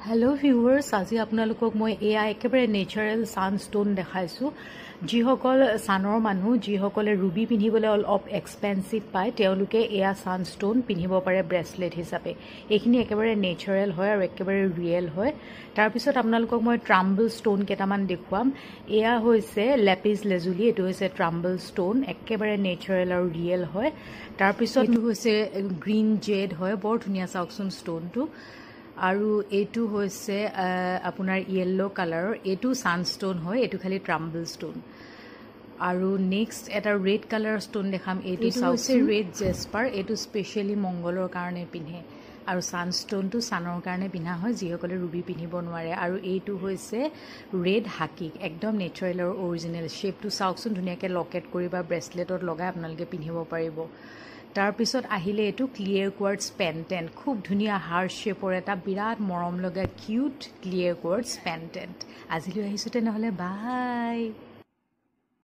Hello viewers, আজি আপোনালোকক মই এয়া একেবাৰে নেচাৰেল সানস্টোন দেখাইছো যিসকল সানৰ মানুহ যিসকলে ৰুবি পিন্ধিবলৈ অলপ এক্সপেন্সিভ পায় তেওঁলোকে এয়া সানস্টোন পিন্ধিব পাৰে ব্ৰেসলেট হিচাপে এইখিনি একেবাৰে নেচাৰেল হয় আৰু একেবাৰে ৰিয়েল হয় তাৰ পিছত আপোনালোকক মই ট্ৰাম্বল ষ্টোন কেটামান দেখুৱাম এয়া হৈছে লেপিস লেজুলি এটো হৈছে ট্ৰাম্বল ষ্টোন একেবাৰে নেচাৰেল আৰু ৰিয়েল হয় তাৰ পিছত হৈছে গ্ৰীন জেড হয় বৰ ধুনিয়া চাওকচোন ষ্টোনটো আৰু এটু হৈছে আপোনাৰ ইয়েলো কালাৰৰ এটু সানস্টোন হয় এটু খালি ট্ৰাম্বল ষ্টোন আৰু নেক্সট এটা ৰেড কালাৰ ষ্টোন দেখাম এটু হৈছে ৰেড জেস্পাৰ এটু স্পেশালি মঙ্গলৰ কাৰণে পিনে আৰু সানস্টোনটো সানৰ কাৰণে পিনা হয় যিসকলে ৰুবি পিন্ধিব নোৱাৰে আৰু এইটো হৈছে ৰেড হাকিক একদম নেচাৰেল আৰু অৰিজিনেল শেপটো চাওকচোন ধুনিয়াকে লকেট কৰি বা ব্ৰেসলেটত লগাই আপোনালোকে পিন্ধিব পাৰিব তাৰ পিছত আহিলে এটো ক্লিয়াৰ কোৱাৰ্টজ পেন্ডেন্ট খুব ধুনিয়া হাৰ্ট শেপৰ এটা বিৰাট মৰম লগা কিউট ক্লিয়াৰ কোৱাৰ্টজ পেন্ডেন্ট আজিলৈ আহিছো তেনেহলে বাই